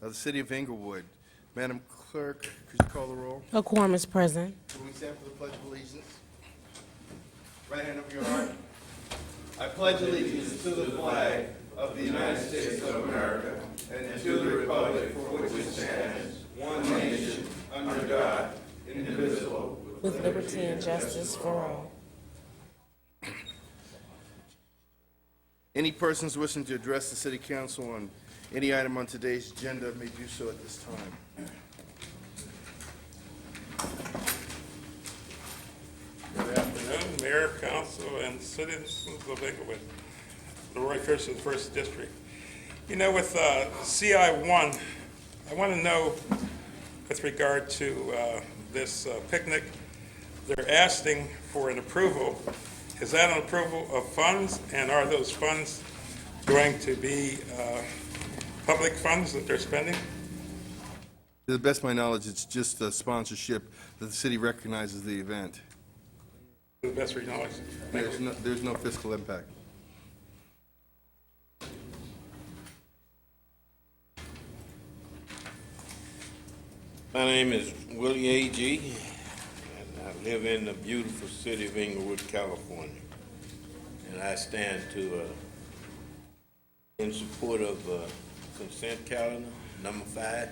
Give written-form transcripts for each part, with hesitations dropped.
of the City of Inglewood. Madam Clerk, could you call the roll? A quorum is present. Will we stand for the Pledge of Allegiance? Right hand over your heart. I pledge allegiance to the flag of the United States of America and to the republic for which it stands, one nation, under God, indivisible, With liberty and justice for all. Any persons wishing to address the City Council on any item on today's agenda may do so at this time. Good afternoon, Mayor, Council, and citizens of Inglewood. Roy Fisher, First District. You know, with CI1, I want to know, with regard to this picnic, they're asking for an approval. Is that an approval of funds, and are those funds going to be public funds that they're spending? To the best of my knowledge, it's just a sponsorship that the city recognizes the event. To the best of your knowledge. There's no fiscal impact. My name is Willie A.G., and I live in the beautiful city of Inglewood, California. And I stand in support of consent calendar, number 5.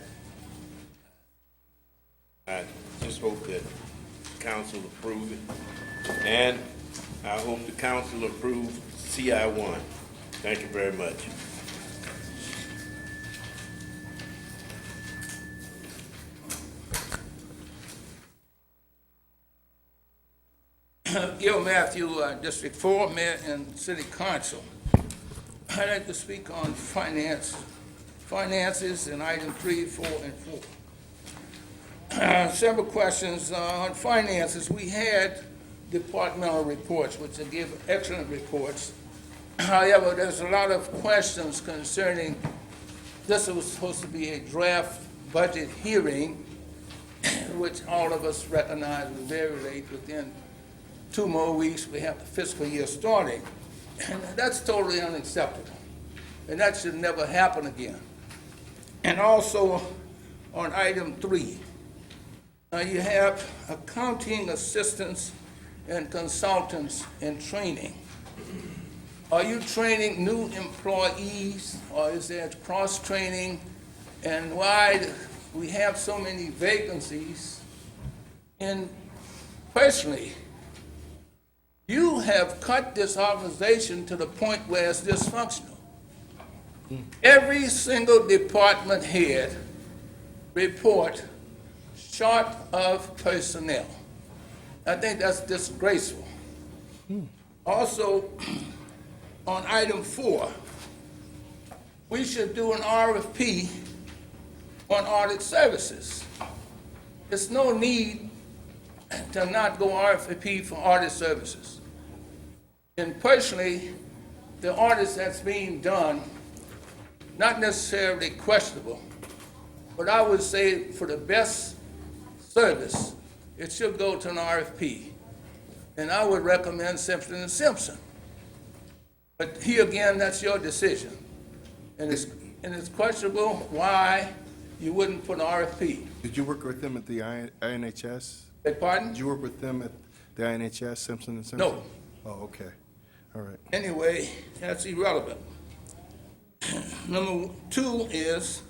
I just hope that council approve it, and I hope the council approve CI1. Thank you very much. Gil Matthew, District 4, Mayor and City Council. I'd like to speak on finances in item 3, 4, and 4. Several questions on finances. We had departmental reports, which give excellent reports. However, there's a lot of questions concerning, this was supposed to be a draft budget hearing, which all of us recognize was very late. Within 2 more weeks, we have the fiscal year starting. And that's totally unacceptable. And that should never happen again. And also on item 3, you have accounting assistants and consultants in training. Are you training new employees, or is there cross-training? And why do we have so many vacancies? And personally, you have cut this organization to the point where it's dysfunctional. Every single department head report short of personnel. I think that's disgraceful. Also, on item 4, we should do an RFP on audit services. There's no need to not go RFP for audit services. And personally, the audits that's being done, not necessarily questionable, but I would say for the best service, it should go to an RFP. And I would recommend Simpson & Simpson. But here again, that's your decision. And it's questionable why you wouldn't put an RFP. Did you work with them at the INHS? Beg pardon? Did you work with them at the INHS, Simpson and Simpson? No. Oh, okay. All right. Anyway, that's irrelevant. Number 2 is,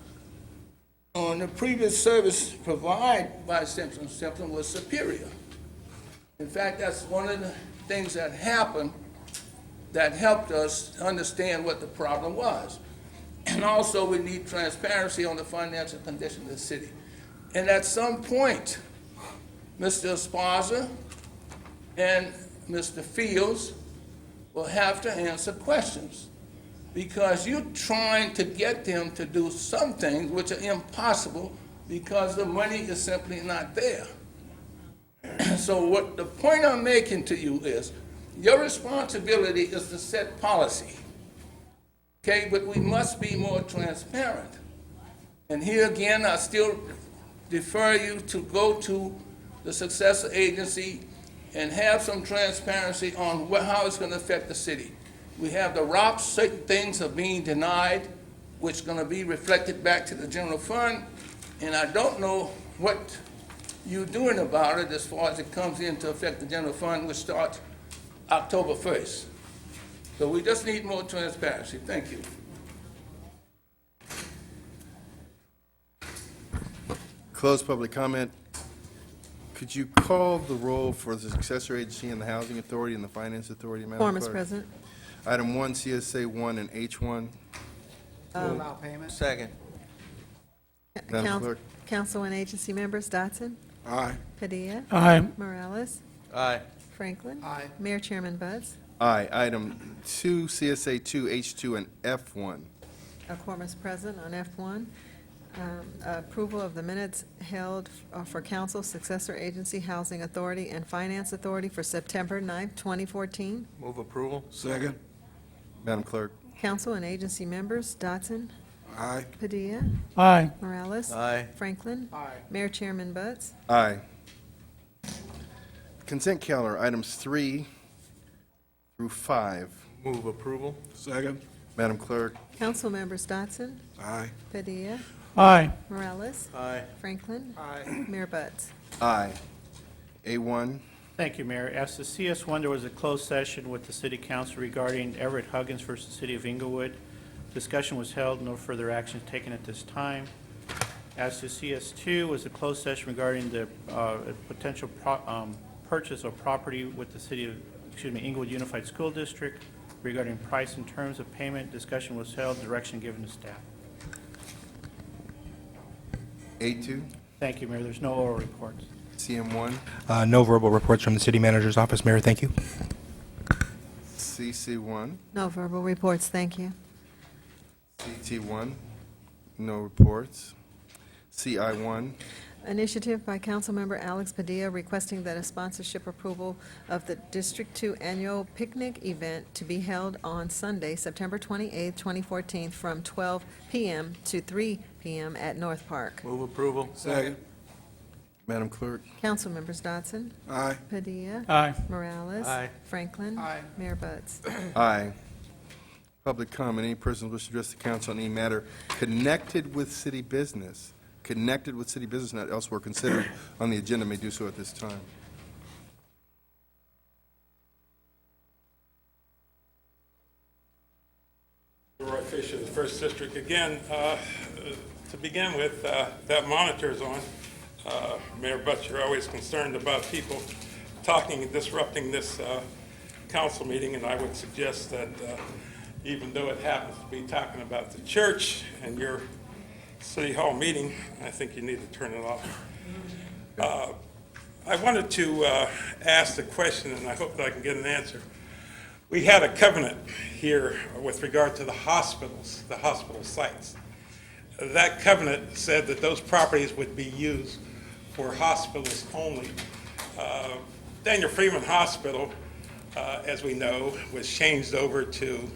on the previous service provided by Simpson & Simpson was superior. In fact, that's one of the things that happened that helped us understand what the problem was. And also, we need transparency on the financial condition of the city. And at some point, Mr. Esparza and Mr. Fields will have to answer questions, because you're trying to get them to do some things which are impossible because the money is simply not there. So what the point I'm making to you is, your responsibility is to set policy, okay? But we must be more transparent. And here again, I still defer you to go to the successor agency and have some transparency on how it's going to affect the city. We have the ROPS, certain things are being denied, which is gonna be reflected back to the general fund, and I don't know what you're doing about it as far as it comes in to affect the general fund, which starts October 1st. So we just need more transparency. Thank you. Close public comment. Could you call the roll for the successor agency and the Housing Authority and the Finance Authority, Madam Form, Mr. Clerk? President. Item 1, CSA 1 and H1. Allow payment. Second. Madam Council- Clerk. Council and agency members Dotson, Aye. Padilla, Aye. Morales, Aye. Franklin. Aye. Mayor Chairman Buds. Aye. Item 2, CSA 2, H2, and F1. A quorum is present on F1. Approval of the minutes held for council, successor agency, Housing Authority, and Finance Authority for September 9th, 2014. Move approval. Second. Madam Clerk. Council and agency members Dotson, Aye. Padilla, Aye. Morales. Aye. Franklin. Aye. Mayor Chairman Buds. Aye. Consent calendar, items 3 through 5. Move approval. Second. Madam Clerk. Council members Dotson, Aye. Padilla, Aye. Morales, Aye. Franklin. Aye. Mayor Buds. Aye. A1. Thank you, Mayor. As to CS1, there was a closed session with the City Council regarding Everett Huggins versus City of Inglewood. Discussion was held, no further action taken at this time. As to CS2, was a closed session regarding the potential purchase of property with the City of, Inglewood Unified School District regarding price and terms of payment. Discussion was held, direction given to staff. A2. Thank you, Mayor. There's no oral reports. CM1. No verbal reports from the city manager's office, Mayor. Thank you. CC1. No verbal reports, thank you. CT1. No reports. CI1. Initiative by Councilmember Alex Padilla requesting that a sponsorship approval of the District 2 Annual Picnic Event to be held on Sunday, September 28th, 2014, from 12 p.m. to 3 p.m. at North Park. Move approval. Second. Madam Clerk. Council members Dotson, Aye. Padilla, Aye. Morales. Aye. Franklin. Aye. Mayor Buds. Aye. Public comment. Any persons wish to address the council on any matter connected with city business, not elsewhere considered on the agenda, may do so at this time. Roy Fisher, the First District. Again, to begin with, that monitor is on. Mayor Butts, you're always concerned about people talking and disrupting this council meeting, and I would suggest that even though it happens to be talking about the church and your city hall meeting, I think you need to turn it off. I wanted to ask the question, and I hope that I can get an answer. We had a covenant here with regard to the hospitals, the hospital sites. That covenant said that those properties would be used for hospitals only. Daniel Freeman Hospital, as we know, was changed over to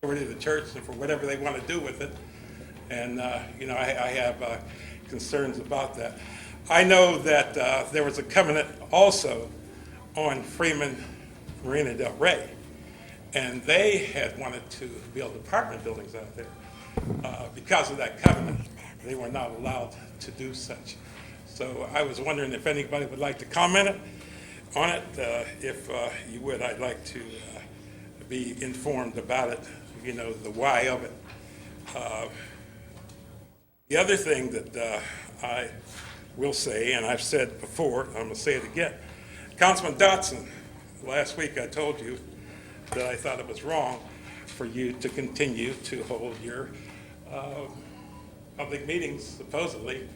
the church and for whatever they want to do with it. And, I have concerns about that. I know that there was a covenant also on Freeman Marina del Rey, and they had wanted to build apartment buildings out there. Because of that covenant, they were not allowed to do such. So I was wondering if anybody would like to comment on it. If you would, I'd like to be informed about it, the why of it. The other thing that I will say, and I've said before, I'm going to say it again, Councilman Dotson, last week I told you that I thought it was wrong for you to continue to hold your public meetings, supposedly,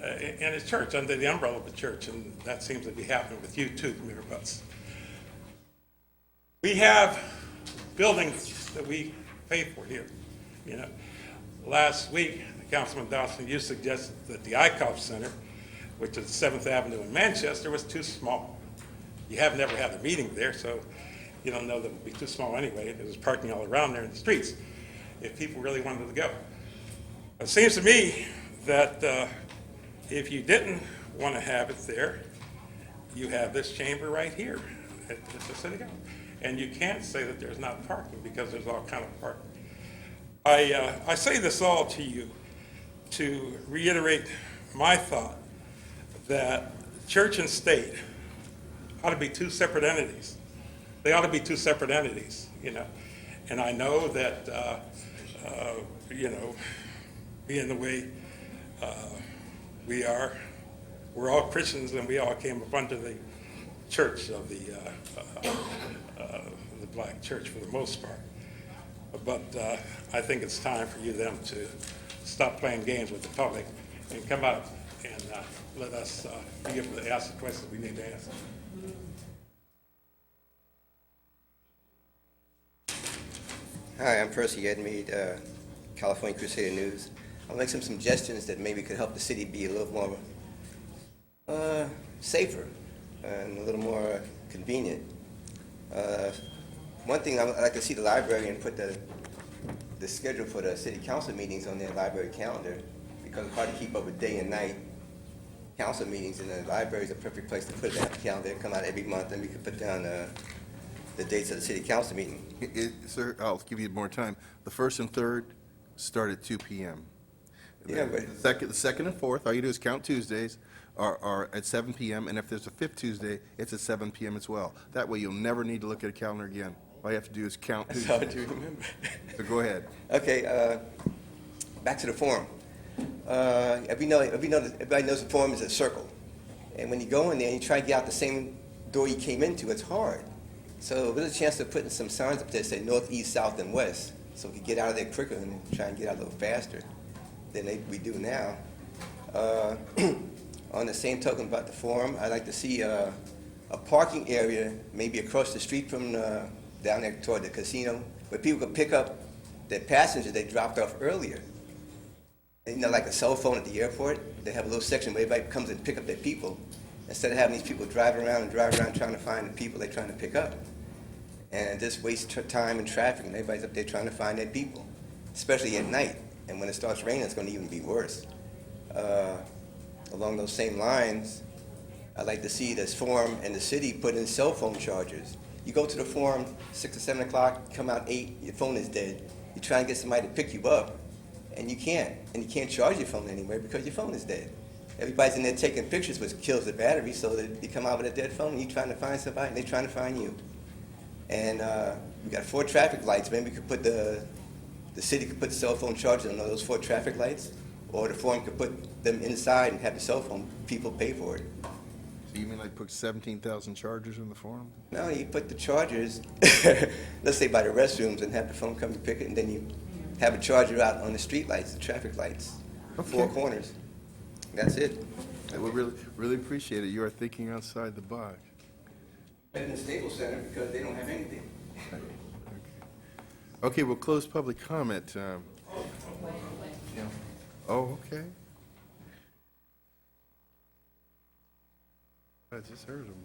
in his church, under the umbrella of the church, and that seems to be happening with you too, Mayor Butts. We have buildings that we pay for here, Last week, Councilman Dawson, you suggested that the ICOF Center, which is 7th Avenue in Manchester, was too small. You have never had a meeting there, so you don't know that it would be too small anyway. There's parking all around there in the streets if people really wanted to go. It seems to me that if you didn't want to have it there, you have this chamber right here at the city hall. And you can't say that there's not parking because there's all kind of parking. I say this all to you to reiterate my thought that church and state ought to be two separate entities. They ought to be two separate entities, you know. And I know that, you know, being the way we are, we're all Christians and we all came up under the church of the black church for the most part. But I think it's time for you them to stop playing games with the public and come out and let us be able to ask the questions we need to ask. Hi, I'm Percy Edmead, California Crusader News. I'll make some suggestions that maybe could help the city be a little more safer and a little more convenient. One thing, I'd like to see the library and put the schedule for the city council meetings on their library calendar, because it's hard to keep up with day and night council meetings, and the library is a perfect place to put it on the calendar, come out every month, and we could put down the dates of the city council meeting. Sir, I'll give you more time. The first and third start at 2 p.m. Yeah, but The second and fourth, all you do is count Tuesdays, are at 7 p.m., and if there's a fifth Tuesday, it's at 7 p.m. as well. That way, you'll never need to look at a calendar again. All you have to do is count it's hard Tuesdays. to remember. So go ahead. Okay, back to the forum. Everybody knows the forum is a circle. And when you go in there and you try to get out the same door you came into, it's hard. So there's a chance of putting some signs up there that say north, east, south, and west, so we can get out of there quicker and try and get out a little faster than we do now. On the same token about the forum, I'd like to see a parking area maybe across the street from down there toward the casino, where people could pick up their passengers they dropped off earlier. And, you know, like a cell phone at the airport, they have a little section where everybody comes and pick up their people, instead of having these people drive around trying to find the people they're trying to pick up. And just waste time and traffic, and everybody's up there trying to find their people, especially at night. And when it starts raining, it's going to even be worse. Along those same lines, I'd like to see this forum and the city put in cell phone chargers. You go to the forum 6 or 7 o'clock, come out 8, your phone is dead. You try and get somebody to pick you up, and you can't. And you can't charge your phone anywhere because your phone is dead. Everybody's in there taking pictures, which kills the battery, so that you come out with a dead phone, and you're trying to find somebody, and they're trying to find you. And we got 4 traffic lights. Maybe we could put the city could put cell phone chargers on those 4 traffic lights, or the forum could put them inside and have the cell phone people pay for it. So you mean like put 17,000 chargers in the forum? No, you put the chargers, let's say by the restrooms, and have the phone come to pick it, and then you have a charger out on the street lights, the traffic lights, 4 corners. That's it. I would really appreciate it. You are thinking outside the box. And in the Staples Center, because they don't have anything. Okay, we'll close public comment. Oh, okay. I just heard him.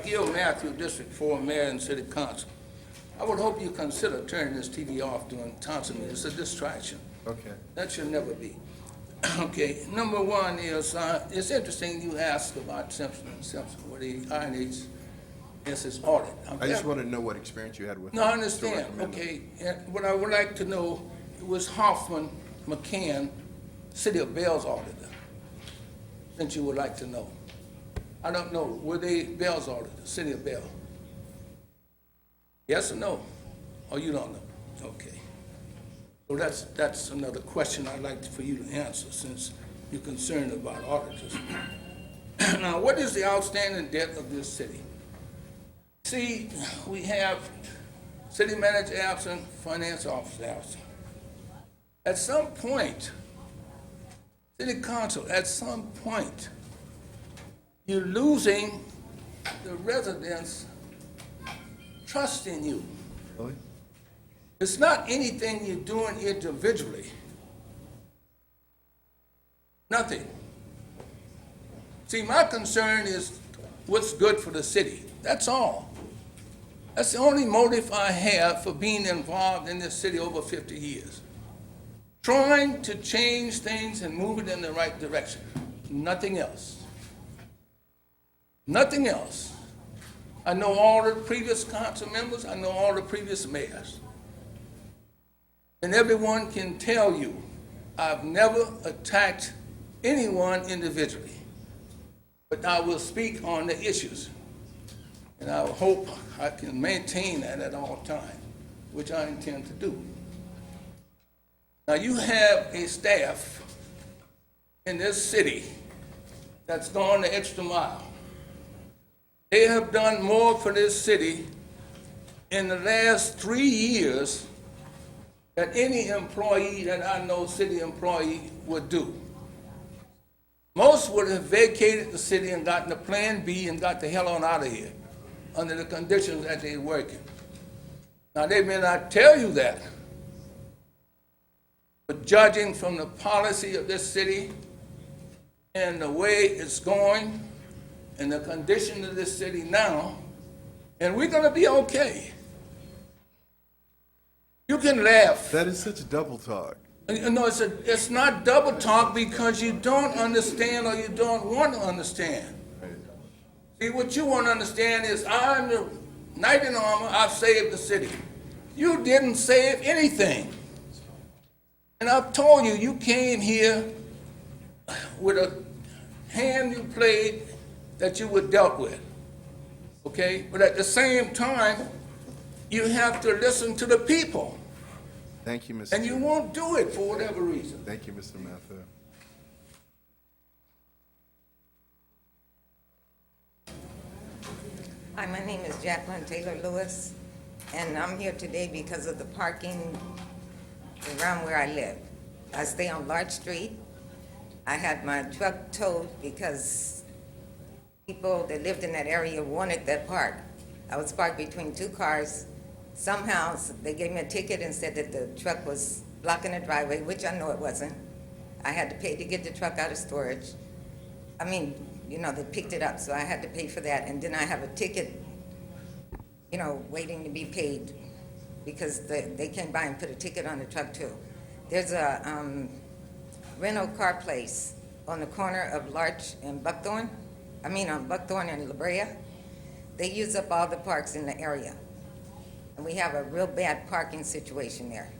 Gil Matthew, District 4 Mayor and City Council. I would hope you consider turning this TV off during council meetings. It's a distraction. Okay. That should never be. Okay, number one is, it's interesting you asked about Simpson, where the INH is his audit. I just wanted to know what experience you had with No, I to understand, recommend them. okay. And what I would like to know was Hoffman McCann, City of Bell's auditor, since you would like to know. I don't know, were they Bell's auditor, City of Bell? Yes or no? Or you don't know? Okay. So that's another question I'd like for you to answer, since you're concerned about auditors. Now, what is the outstanding debt of this city? See, we have city manager absent, finance officer absent. At some point, city council, at some point, you're losing the residents' trust in you. Really? It's not anything you're doing individually. Nothing. See, my concern is what's good for the city. That's all. That's the only motive I have for being involved in this city over 50 years. Trying to change things and move it in the right direction. Nothing else. Nothing else. I know all the previous council members. I know all the previous mayors. And everyone can tell you, I've never attacked anyone individually, but I will speak on the issues. And I hope I can maintain that at all times, which I intend to do. Now, you have a staff in this city that's gone the extra mile. They have done more for this city in the last 3 years than any employee that I know, city employee, would do. Most would have vacated the city and gotten a Plan B and got the hell on out of here under the conditions that they work in. Now, they may not tell you that, but judging from the policy of this city and the way it's going and the condition of this city now, and we're gonna be okay. You can laugh. That is such a double talk. No, it's not double talk because you don't understand or you don't want to understand. See, what you want to understand is I'm the knight in armor, I've saved the city. You didn't save anything. And I've told you, you came here with a hand you played that you were dealt with, okay? But at the same time, you have to listen to the people. Thank you, Mr. And you won't do it for whatever reason. Thank you, Mr. Mather. Hi, my name is Jacqueline Taylor Lewis, and I'm here today because of the parking around where I live. I stay on Larch Street. I had my truck towed because people that lived in that area wanted that park. I was parked between two cars. Somehow, they gave me a ticket and said that the truck was blocking the driveway, which I know it wasn't. I had to pay to get the truck out of storage. I mean, you know, they picked it up, so I had to pay for that. And then I have a ticket, you know, waiting to be paid because they came by and put a ticket on the truck too. There's a rental car place on the corner of Larch and Buckthorn. On Buckthorn and La Brea. They use up all the parks in the area. And we have a real bad parking situation there.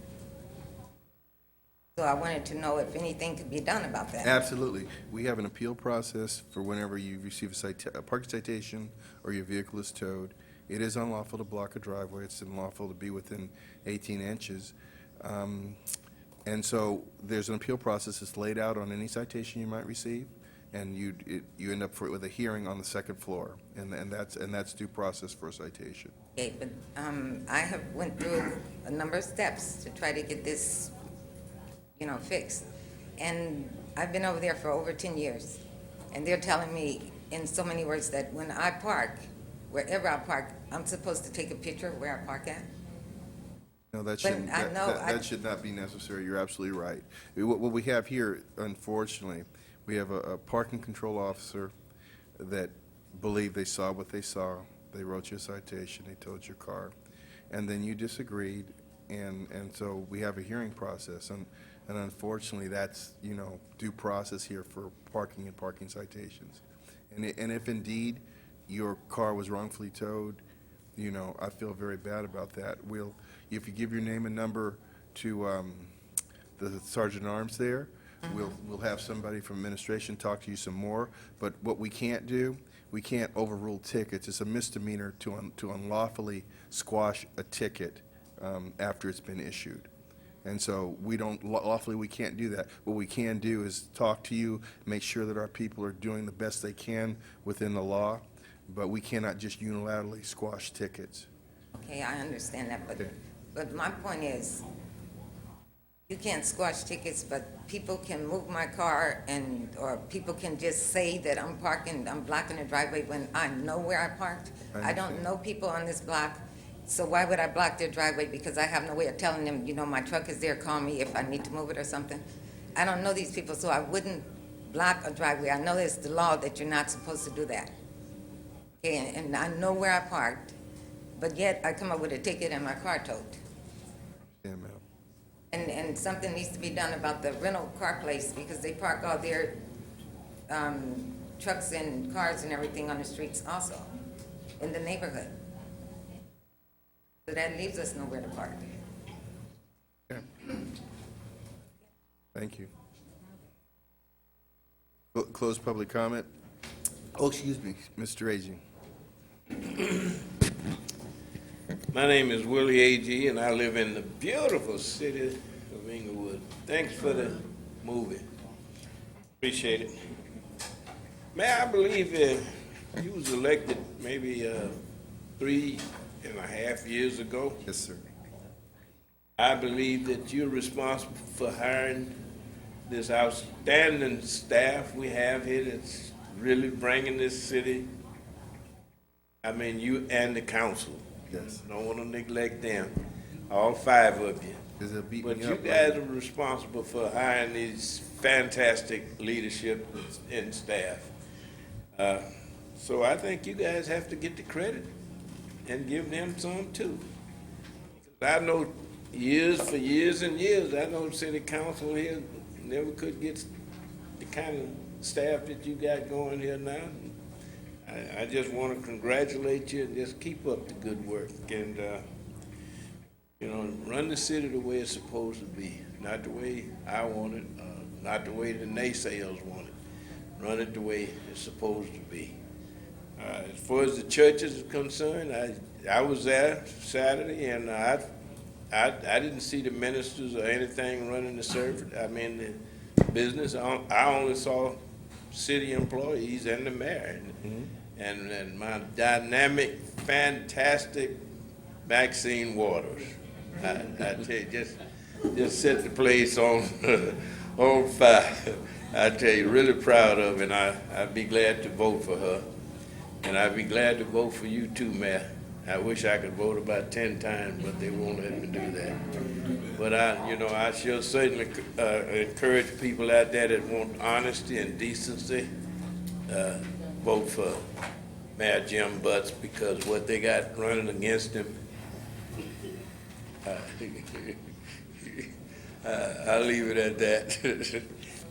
So I wanted to know if anything could be done about that. Absolutely. We have an appeal process for whenever you receive a parking citation or your vehicle is towed. It is unlawful to block a driveway. It's unlawful to be within 18 inches. And so there's an appeal process that's laid out on any citation you might receive, and you end up with a hearing on the second floor, and that's due process for a citation. Okay, but I have went through a number of steps to try to get this, you know, fixed. And I've been over there for over 10 years. And they're telling me in so many words that when I park, wherever I park, I'm supposed to take a picture of where I park at. No, that But shouldn't, I that- know that I- that should not be necessary. You're absolutely right. What we have here, unfortunately, we have a parking control officer that believed they saw what they saw. They wrote you a citation, they towed your car, and then you disagreed, and so we have a hearing process, and unfortunately, that's, you know, due process here for parking and parking citations. And if indeed your car was wrongfully towed, you know, I feel very bad about that. If you give your name and number to the Sergeant at Arms there, we'll have somebody from administration talk to you some more. But what we can't do, we can't overrule tickets. It's a misdemeanor to unlawfully squash a ticket after it's been issued. And so lawfully, we can't do that. What we can do is talk to you, make sure that our people are doing the best they can within the law, but we cannot just unilaterally squash tickets. Okay, I understand that, Okay. but my point is, you can't squash tickets, but people can move my car or people can just say that I'm blocking the driveway when I know where I parked. I don't understand. know people on this block, so why would I block their driveway? Because I have no way of telling them, you know, my truck is there, call me if I need to move it or something. I don't know these people, so I wouldn't block a driveway. I know there's the law that you're not supposed to do that. Okay, and I know where I parked, but yet I come up with a ticket and my car towed. Yeah, ma'am. And something needs to be done about the rental car place because they park all their trucks and cars and everything on the streets also in the neighborhood. So that leaves us nowhere to park. Thank you. Close public comment. Oh, excuse me, Mr. Agee. My name is Willie A.G., and I live in the beautiful city of Inglewood. Thanks for the movie. Appreciate it. Mayor, I believe you was elected maybe 3.5 years ago. Yes, sir. I believe that you're responsible for hiring this outstanding staff we have here that's really bringing this city. I mean, you and the council. Yes. Don't want to neglect them, all 5 of you. Is it beat But me you up? guys are responsible for hiring these fantastic leadership and staff. So I think you guys have to get the credit and give them some too. I know for years and years, I know city council here never could get the kind of staff that you got going here now. I just want to congratulate you and just keep up the good work and, run the city the way it's supposed to be, not the way I want it, not the way the naysayers want it. Run it the way it's supposed to be. As far as the churches is concerned, I was there Saturday and I didn't see the ministers or anything running the service. I mean, the business, I only saw city employees and the mayor. And my dynamic, fantastic Maxine Waters. I tell you, just set the place on fire. I tell you, really proud of it, and I'd be glad to vote for her. And I'd be glad to vote for you too, Mayor. I wish I could vote about 10 times, but they won't let me do that. But I sure certainly encourage people out there that want honesty and decency, vote for Mayor Jim Butts, because what they got running against him, I'll leave it at that.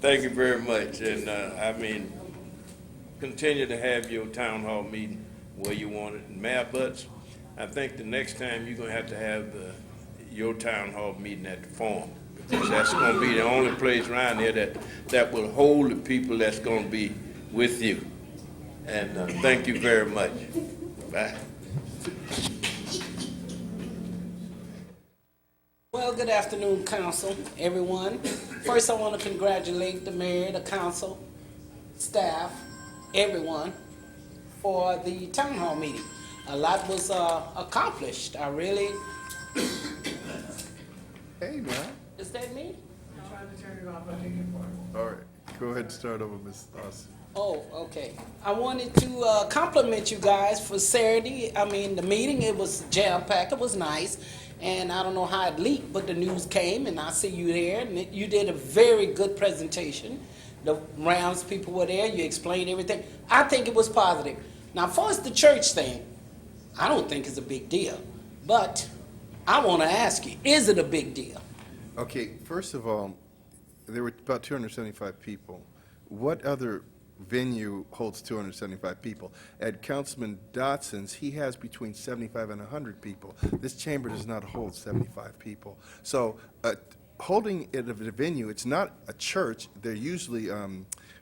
Thank you very much. And continue to have your town hall meeting where you want it. And Mayor Butts, I think the next time you're going to have your town hall meeting at the Forum, because that's going to be the only place around here that will hold the people that's going to be with you. And thank you very much. Bye. Well, good afternoon, council, everyone. First, I want to congratulate the mayor, the council, staff, everyone, for the town hall meeting. A lot was accomplished. I really. Hey, man. Is that me? All right. Go ahead and start over, Ms. Austin. Oh, okay. I wanted to compliment you guys for Saturday. I mean, the meeting, it was jam-packed, it was nice. And I don't know how it leaked, but the news came, and I see you there. And you did a very good presentation. The Rams people were there. You explained everything. I think it was positive. Now, as far as the church thing, I don't think it's a big deal. But I want to ask you, is it a big deal? Okay, first of all, there were about 275 people. What other venue holds 275 people? At Councilman Dotson's, he has between 75 and 100 people. This chamber does not hold 75 people. So holding it at a venue, it's not a church. They're usually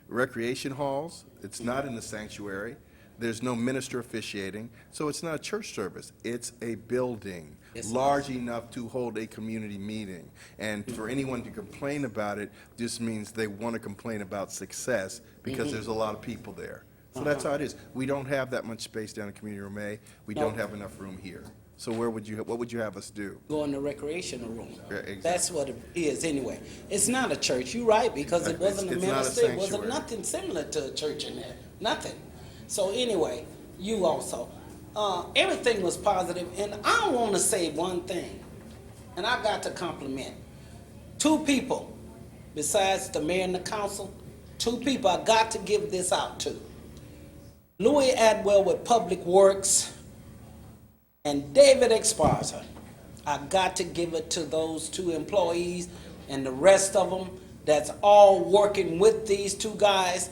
recreation halls. It's not in the sanctuary. There's no minister officiating. So it's not a church service. It's a building large enough to hold a community meeting. And for anyone to complain about it just means they want to complain about success because there's a lot of people there. So that's how it is. We don't have that much space down in Community Room A. We don't have enough room here. So what would you have us do? Go in the recreational room. Yeah, exactly. That's what it is anyway. It's not a church. You're right, because it wasn't a It's not a minister. It wasn't sanctuary. nothing similar to a church in there. Nothing. So anyway, you also. Everything was positive, and I want to say one thing, and I got to compliment 2 people, besides the mayor and the council, 2 people I got to give this out to. Louis Adwell with Public Works and David Esparza. I got to give it to those 2 employees and the rest of them that's all working with these 2 guys.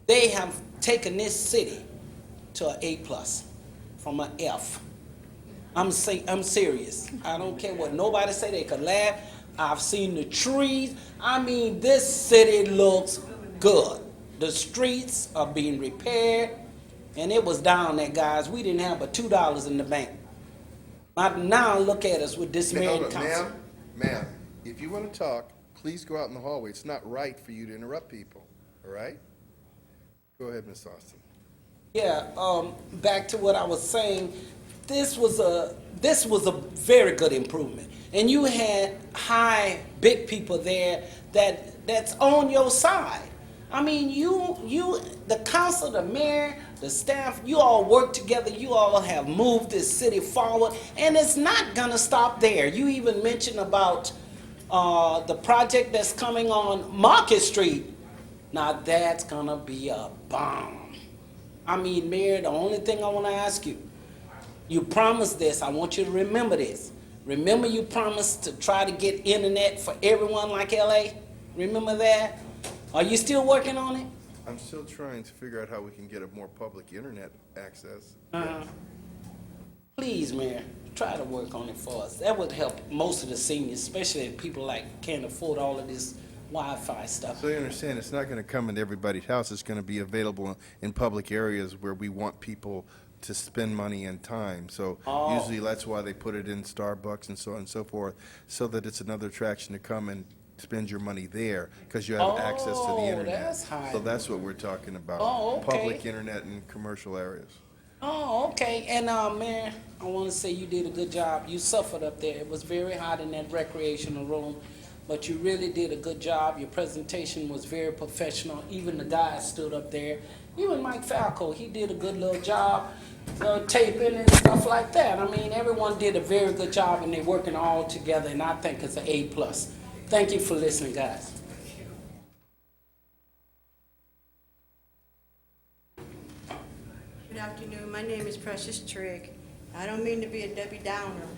They have taken this city to an A+ from an F. I'm serious. I don't care what nobody say. They could laugh, I've seen the trees. I mean, this city looks good. The streets are being repaired, and it was down there, guys. We didn't have but $2 in the bank. Now look at us with this married council. Ma'am, if you want to talk, please go out in the hallway. It's not right for you to interrupt people, all right? Go ahead, Ms. Austin. Yeah, back to what I was saying, this was a very good improvement. And you had big people there that's on your side. I mean, the council, the mayor, the staff, you all work together. You all have moved this city forward, and it's not gonna stop there. You even mentioned about the project that's coming on Market Street. Now that's gonna be a bomb. I mean, Mayor, the only thing I want to ask you, you promised this. I want you to remember this. Remember you promised to try to get internet for everyone like LA? Remember that? Are you still working on it? I'm still trying to figure out how we can get a more public internet access. Please, Mayor, try to work on it for us. That would help most of the seniors, especially people like can't afford all of this Wi-Fi stuff. So you understand, it's not going to come into everybody's house. It's going to be available in public areas where we want people to spend money and time. So usually that's why they put it in Starbucks and so on and so forth, so that it's another attraction to come and spend your money there because you have access to the internet. That's high. So that's what we're talking about. Oh, okay. Public internet in commercial areas. Oh, okay. And Mayor, I want to say you did a good job. You suffered up there. It was very hot in that recreational room, but you really did a good job. Your presentation was very professional. Even the guys stood up there. Even Mike Falco, he did a good little job, taping and stuff like that. I mean, everyone did a very good job, and they're working all together, and I think it's an A+. Thank you for listening, guys. Good afternoon. My name is Precious Trigg. I don't mean to be a Debbie Downer,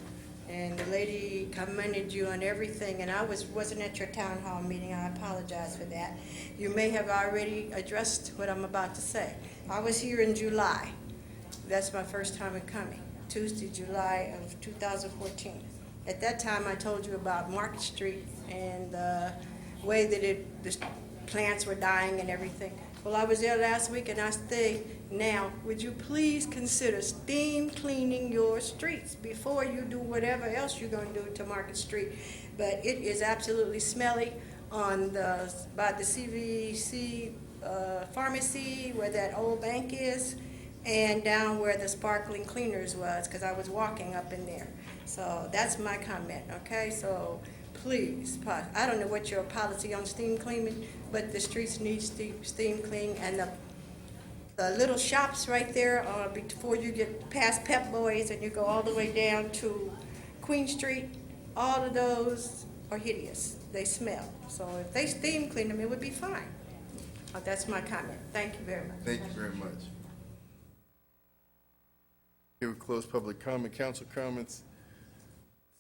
and the lady commended you on everything, and I wasn't at your town hall meeting. I apologize for that. You may have already addressed what I'm about to say. I was here in July. That's my first time in coming, Tuesday, July of 2014. At that time, I told you about Market Street and the way that the plants were dying and everything. Well, I was there last week, and I stay now. Would you please consider steam cleaning your streets before you do whatever else you're going to do to Market Street? But it is absolutely smelly by the CVC pharmacy where that old bank is, and down where the sparkling cleaners was, because I was walking up in there. So that's my comment, okay? So please, I don't know what your policy on steam cleaning, but the streets need steam cleaning, and the little shops right there before you get past Pep Boys and you go all the way down to Queen Street, all of those are hideous. They smell. So if they steam clean them, it would be fine. That's my comment. Thank you very much. Thank you very much. Here we close public comment. Council comments.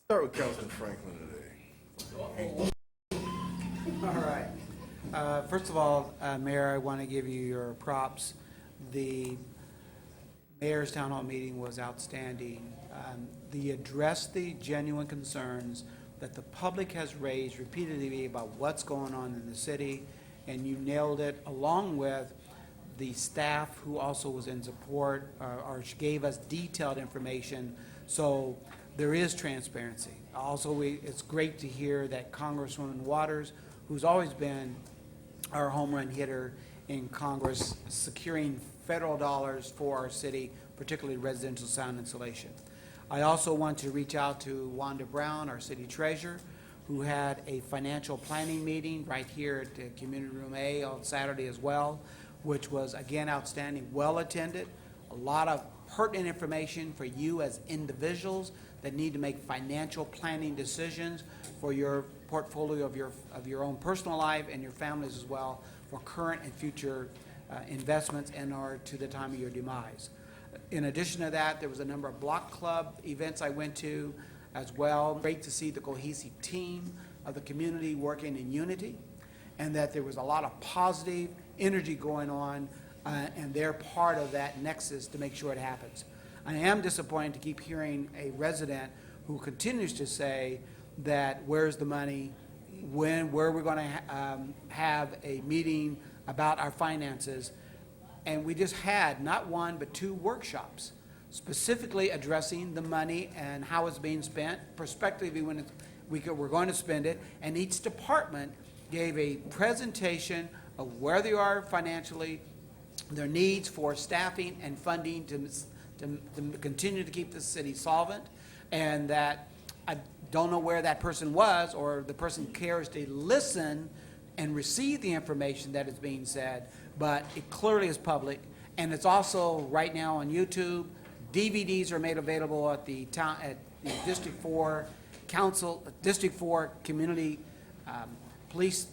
Start with Councilman Franklin today. All right. First of all, Mayor, I want to give you your props. The mayor's town hall meeting was outstanding. They addressed the genuine concerns that the public has raised repeatedly about what's going on in the city, and you nailed it, along with the staff who also was in support or gave us detailed information. So there is transparency. Also, it's great to hear that Congresswoman Waters, who's always been our home run hitter in Congress, securing federal dollars for our city, particularly residential sound insulation. I also want to reach out to Wanda Brown, our city treasurer, who had a financial planning meeting right here at Community Room A on Saturday as well, which was, again, outstanding, well-attended, a lot of pertinent information for you as individuals that need to make financial planning decisions for your portfolio of your own personal life and your families as well, for current and future investments and or to the time of your demise. In addition to that, there was a number of block club events I went to as well. Great to see the cohesive team of the community working in unity, and that there was a lot of positive energy going on, and they're part of that nexus to make sure it happens. I am disappointed to keep hearing a resident who continues to say that where's the money, where we're going to have a meeting about our finances. And we just had not one, but 2 workshops specifically addressing the money and how it's being spent, prospectively when we're going to spend it, and each department gave a presentation of where they are financially, their needs for staffing and funding to continue to keep the city solvent, and that I don't know where that person was, or the person cares to listen and receive the information that is being said, but it clearly is public, and it's also right now on YouTube. DVDs are made available at the town, at the District 4 Council, District 4 Community Police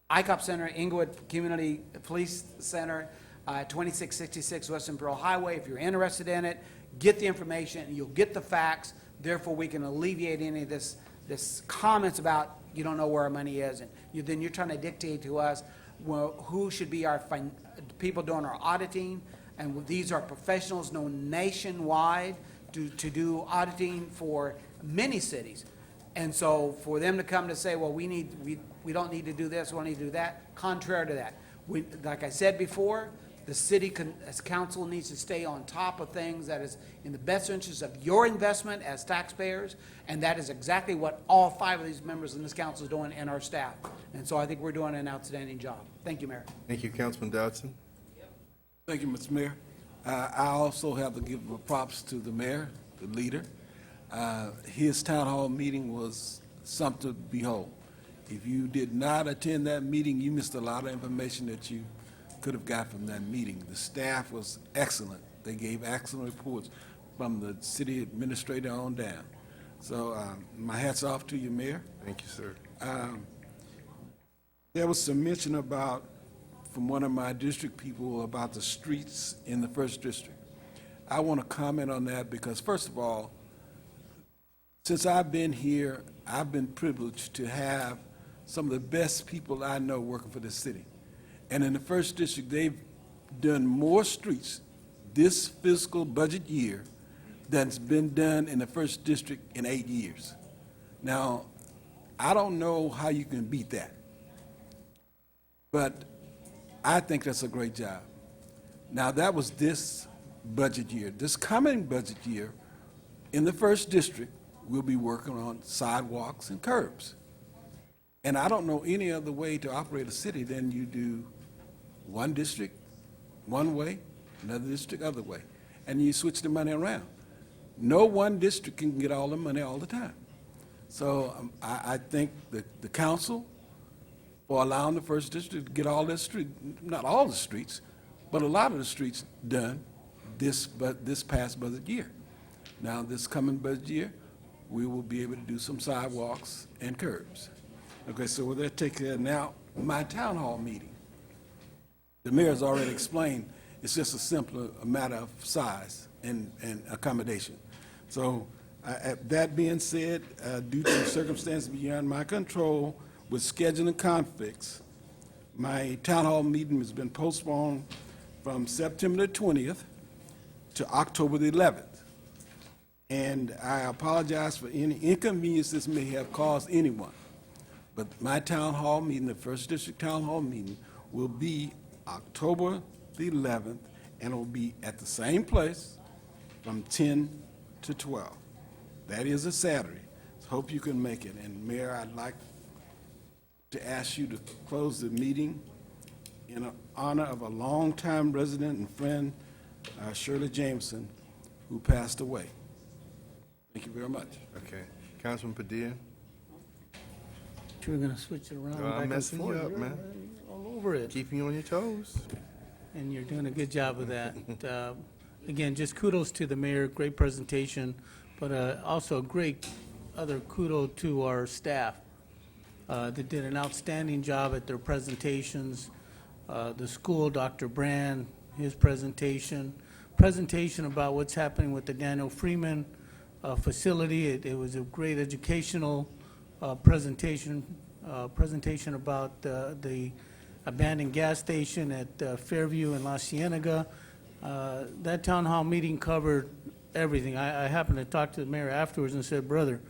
ICOP Center, Inglewood Community Police Center, 2666 Western Pearl Highway. If you're interested in it, get the information, and you'll get the facts. Therefore, we can alleviate any of this comments about you don't know where our money is, and then you're trying to dictate to us, well, who should be our people doing our auditing, and these are professionals known nationwide to do auditing for many cities. And so for them to come to say, well, we don't need to do this, we don't need to do that, contrary to that. Like I said before, the city as council needs to stay on top of things that is in the best interest of your investment as taxpayers, and that is exactly what all 5 of these members in this council is doing, and our staff. And so I think we're doing an outstanding job. Thank you, Mayor. Thank you, Councilman Dodson. Thank you, Mr. Mayor. I also have to give props to the mayor, the leader. His town hall meeting was something to behold. If you did not attend that meeting, you missed a lot of information that you could have got from that meeting. The staff was excellent. They gave excellent reports from the city administrator on down. So my hat's off to you, Mayor. Thank you, sir. There was some mention from one of my district people about the streets in the 1st District. I want to comment on that because, first of all, since I've been here, I've been privileged to have some of the best people I know working for this city. And in the 1st District, they've done more streets this fiscal budget year than's been done in the 1st District in 8 years. Now, I don't know how you can beat that, but I think that's a great job. Now, that was this budget year. This coming budget year, in the 1st District, we'll be working on sidewalks and curbs. And I don't know any other way to operate a city than you do one district one way, another district other way, and you switch the money around. No one district can get all the money all the time. So I think the council for allowing the 1st District to get all their streets, not all the streets, but a lot of the streets done this past budget year. Now, this coming budget year, we will be able to do some sidewalks and curbs. Okay, so with that take care. Now, my town hall meeting, the mayor's already explained, it's just a simpler matter of size and accommodation. So that being said, due to circumstances beyond my control with scheduling conflicts, my town hall meeting has been postponed from September the 20th to October the 11th. And I apologize for any inconvenience this may have caused anyone. But my town hall meeting, the 1st District Town Hall meeting, will be October the 11th, and it will be at the same place from 10 to 12. That is a Saturday. So hope you can make it. And Mayor, I'd like to ask you to close the meeting in honor of a longtime resident and friend, Shirley Jameson, who passed away. Thank you very much. Okay. Councilman Padilla? We're gonna switch it around I'm back and messing you forth. up, You're man. all over it, Keeping you on your toes. and you're doing a good job of that. Again, just kudos to the mayor, great presentation, but also great other kudos to our staff. They did an outstanding job at their presentations. The school, Dr. Brand, his presentation about what's happening with the Daniel Freeman facility. It was a great educational presentation about the abandoned gas station at Fairview and La Cienega. That town hall meeting covered everything. I happened to talk to the mayor afterwards and said, brother,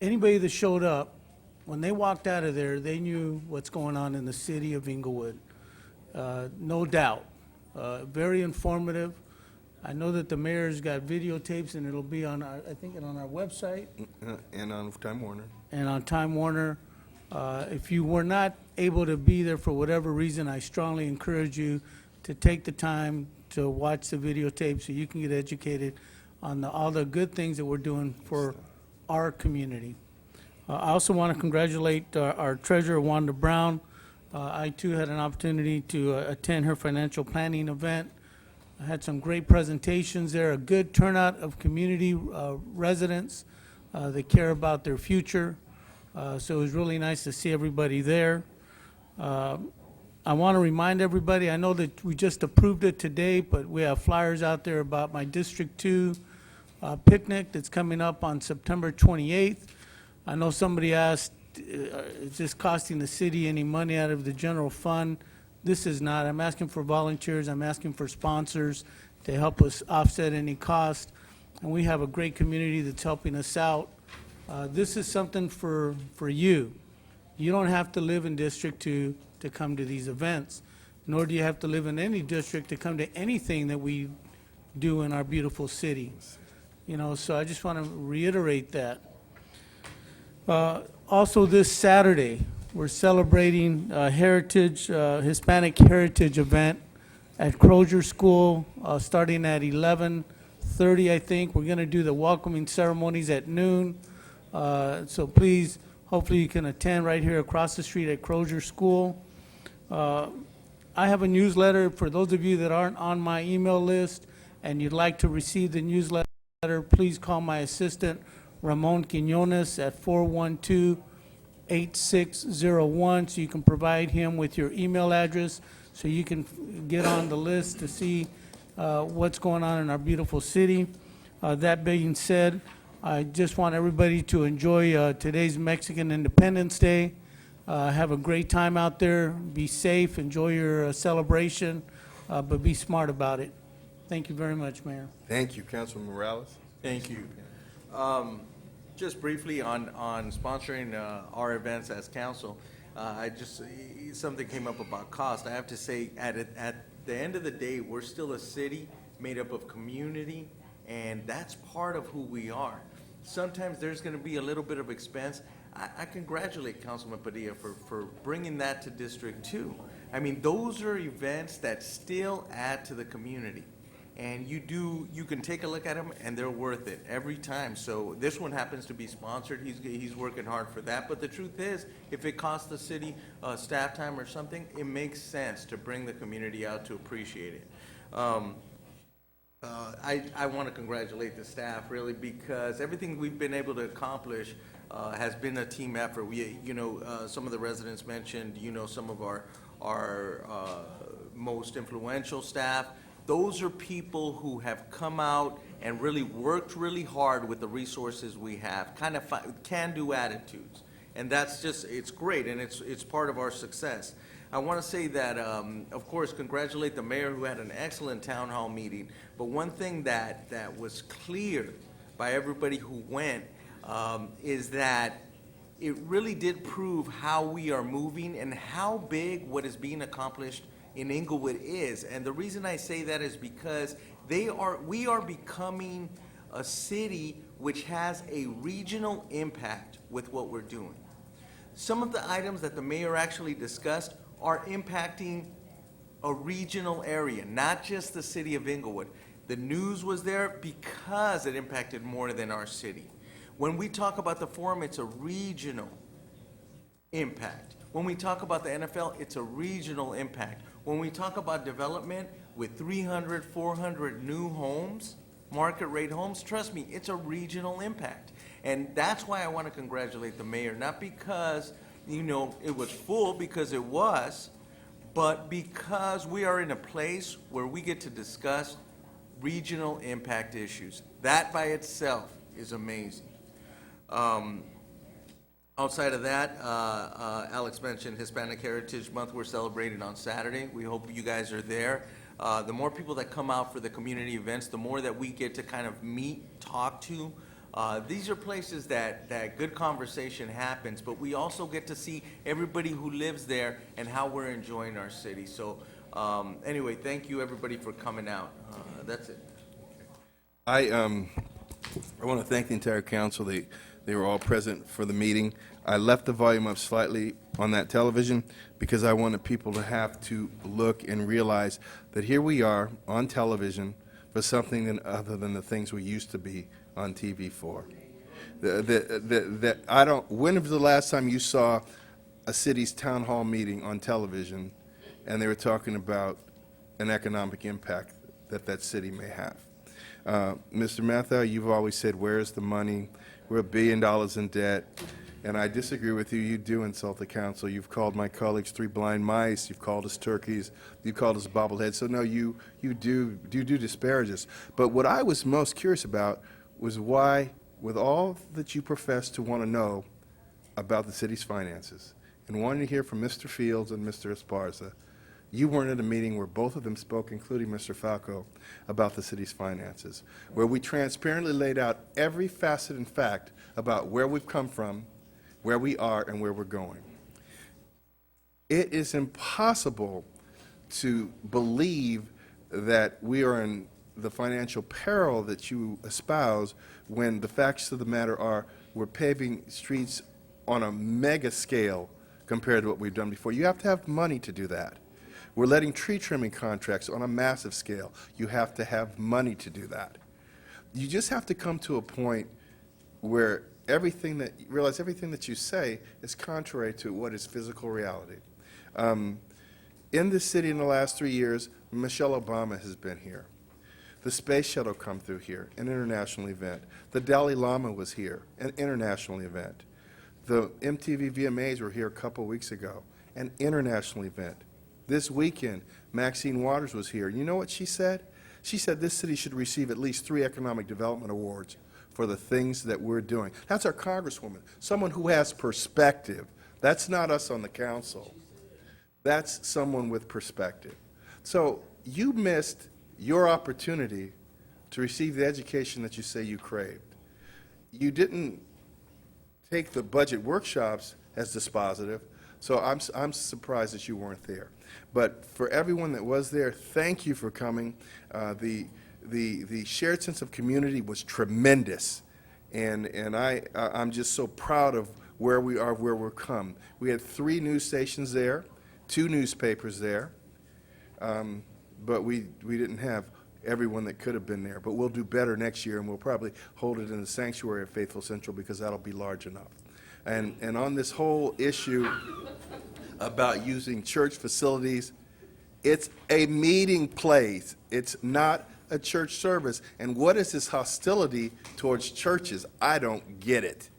anybody that showed up, when they walked out of there, they knew what's going on in the city of Inglewood. No doubt. Very informative. I know that the mayor's got videotapes, and it'll be on our, I think, on our website And on Time Warner. and on Time Warner. If you were not able to be there for whatever reason, I strongly encourage you to take the time to watch the videotape so you can get educated on all the good things that we're doing for our community. I also want to congratulate our treasurer, Wanda Brown. I too had an opportunity to attend her financial planning event. I had some great presentations there, a good turnout of community residents that care about their future. So it was really nice to see everybody there. I want to remind everybody, I know that we just approved it today, but we have flyers out there about my District 2 picnic that's coming up on September 28th. I know somebody asked, is this costing the city any money out of the general fund? This is not. I'm asking for volunteers. I'm asking for sponsors to help us offset any cost. And we have a great community that's helping us out. This is something for you. You don't have to live in District 2 to come to these events, nor do you have to live in any district to come to anything that we do in our beautiful city. You know, so I just want to reiterate that. Also this Saturday, we're celebrating Hispanic Heritage event at Crozier School, starting at 11:30, I think. We're going to do the welcoming ceremonies at noon. So please, hopefully you can attend right here across the street at Crozier School. I have a newsletter for those of you that aren't on my email list and you'd like to receive the newsletter, please call my assistant, Ramon Quinones, at 412-8601, so you can provide him with your email address so you can get on the list to see what's going on in our beautiful city. That being said, I just want everybody to enjoy today's Mexican Independence Day. Have a great time out there. Be safe. Enjoy your celebration, but be smart about it. Thank you very much, Mayor. Thank you, Councilman Morales. Thank you. Just briefly on sponsoring our events as council, something came up about cost. I have to say, at the end of the day, we're still a city made up of community, and that's part of who we are. Sometimes there's going to be a little bit of expense. I congratulate Councilman Padilla for bringing that to District 2. I mean, those are events that still add to the community. And you can take a look at them, and they're worth it every time. So this one happens to be sponsored. He's working hard for that. But the truth is, if it costs the city staff time or something, it makes sense to bring the community out to appreciate it. I want to congratulate the staff, really, because everything we've been able to accomplish has been a team effort. Some of the residents mentioned, some of our most influential staff. Those are people who have come out and really worked really hard with the resources we have, kind of can-do attitudes. And that's just, it's great, and it's part of our success. I want to say that, of course, congratulate the mayor who had an excellent town hall meeting. But one thing that was clear by everybody who went is that it really did prove how we are moving and how big what is being accomplished in Inglewood is. And the reason I say that is because we are becoming a city which has a regional impact with what we're doing. Some of the items that the mayor actually discussed are impacting a regional area, not just the city of Inglewood. The news was there because it impacted more than our city. When we talk about the forum, it's a regional impact. When we talk about the NFL, it's a regional impact. When we talk about development with 300, 400 new homes, market rate homes, trust me, it's a regional impact. And that's why I want to congratulate the mayor, not because, it was full, because it was, but because we are in a place where we get to discuss regional impact issues. That by itself is amazing. Outside of that, Alex mentioned Hispanic Heritage Month. We're celebrating on Saturday. We hope you guys are there. The more people that come out for the community events, the more that we get to kind of meet, talk to These are places that good conversation happens, but we also get to see everybody who lives there and how we're enjoying our city. So anyway, thank you, everybody, for coming out. That's it. I want to thank the entire council. They were all present for the meeting. I left the volume up slightly on that television because I wanted people to have to look and realize that here we are on television for something other than the things we used to be on TV for. When was the last time you saw a city's town hall meeting on television and they were talking about an economic impact that city may have? Mr. Mathau, you've always said, where's the money? We're $1 billion in debt. And I disagree with you. You do insult the council. You've called my colleagues three blind mice. You've called us turkeys. You've called us bobbleheads. So no, you do disparage us. But what I was most curious about was why, with all that you profess to want to know about the city's finances, and wanting to hear from Mr. Fields and Mr. Esparza, you weren't at a meeting where both of them spoke, including Mr. Falco, about the city's finances, where we transparently laid out every facet and fact about where we've come from, where we are, and where we're going. It is impossible to believe that we are in the financial peril that you espouse when the facts of the matter are we're paving streets on a mega scale compared to what we've done before. You have to have money to do that. We're letting tree trimming contracts on a massive scale. You have to have money to do that. You just have to come to a point where realize everything that you say is contrary to what is physical reality. In this city in the last 3 years, Michelle Obama has been here. The space shuttle come through here, an international event. The Dalai Lama was here, an international event. The MTV VMAs were here a couple weeks ago, an international event. This weekend, Maxine Waters was here. You know what she said? She said this city should receive at least 3 economic development awards for the things that we're doing. That's our congresswoman, someone who has perspective. That's not us on the council. That's someone with perspective. So you missed your opportunity to receive the education that you say you craved. You didn't take the budget workshops as dispositive, so I'm surprised that you weren't there. But for everyone that was there, thank you for coming. The shared sense of community was tremendous, and I'm just so proud of where we are, where we've come. We had 3 news stations there, 2 newspapers there, but we didn't have everyone that could have been there. But we'll do better next year, and we'll probably hold it in the sanctuary of Faithful Central because that'll be large enough. And on this whole issue about using church facilities, it's a meeting place. It's not a church service. And what is this hostility towards churches? I don't get it.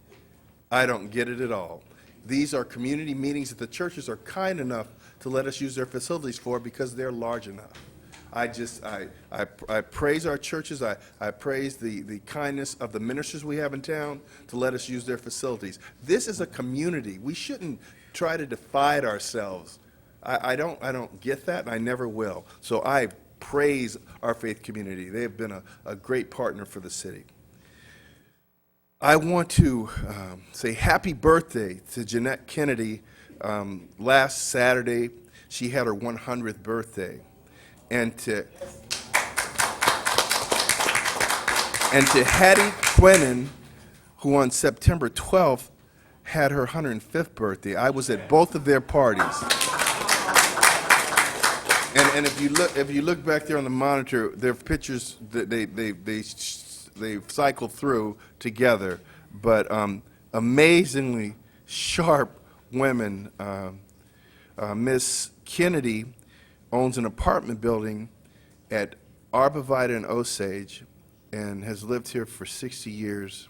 I don't get it at all. These are community meetings that the churches are kind enough to let us use their facilities for because they're large enough. I praise our churches. I praise the kindness of the ministers we have in town to let us use their facilities. This is a community. We shouldn't try to divide ourselves. I don't get that, and I never will. So I praise our faith community. They have been a great partner for the city. I want to say happy birthday to Jeanette Kennedy. Last Saturday, she had her 100th birthday. And to Hattie Quinnen, who on September 12th had her 105th birthday. I was at both of their parties. And if you look back there on the monitor, there are pictures that they cycle through together, but amazingly sharp women. Miss Kennedy owns an apartment building at Arborvitae and Osage and has lived here for 60 years.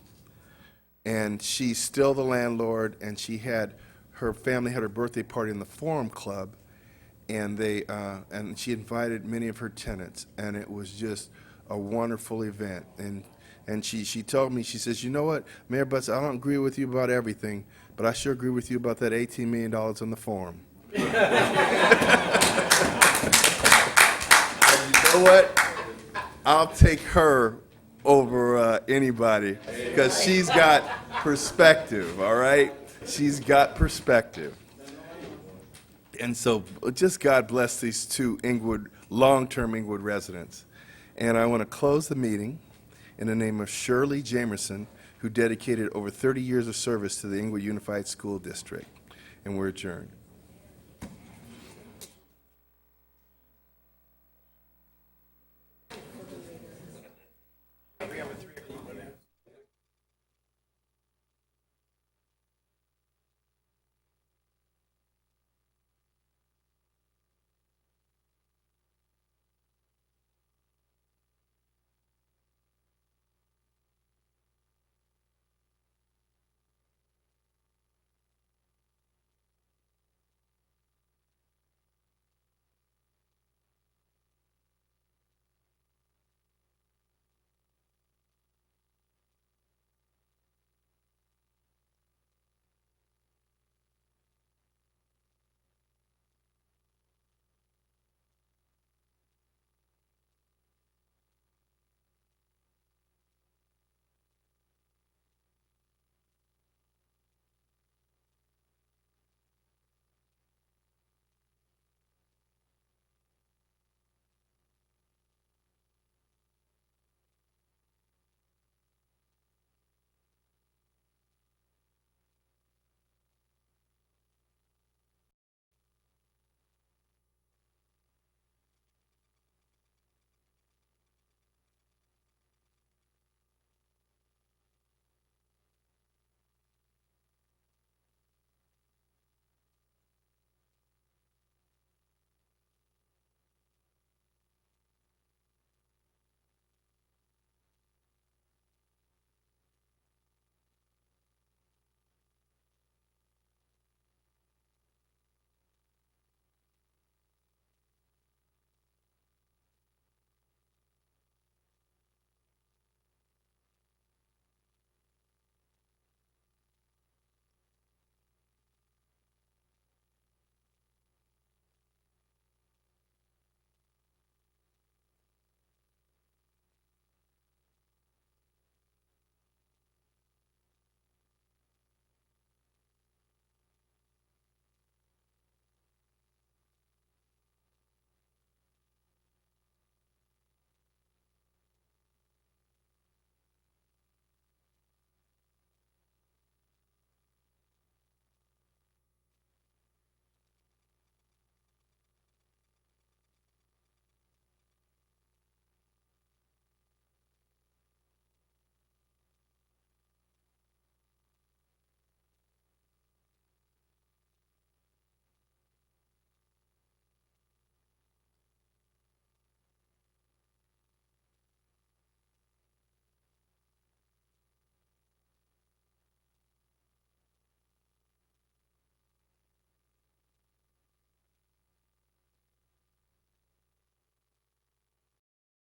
And she's still the landlord, and her family had her birthday party in the Forum Club, and she invited many of her tenants, and it was just a wonderful event. And she told me, she says, you know what, Mayor Butts, I don't agree with you about everything, but I sure agree with you about that $18 million on the Forum. You know what? I'll take her over anybody, because she's got perspective, all right? She's got perspective. And so just God bless these two Inglewood, long-term Inglewood residents. And I want to close the meeting in the name of Shirley Jamerson, who dedicated over 30 years of service to the Inglewood Unified School District. And we're adjourned.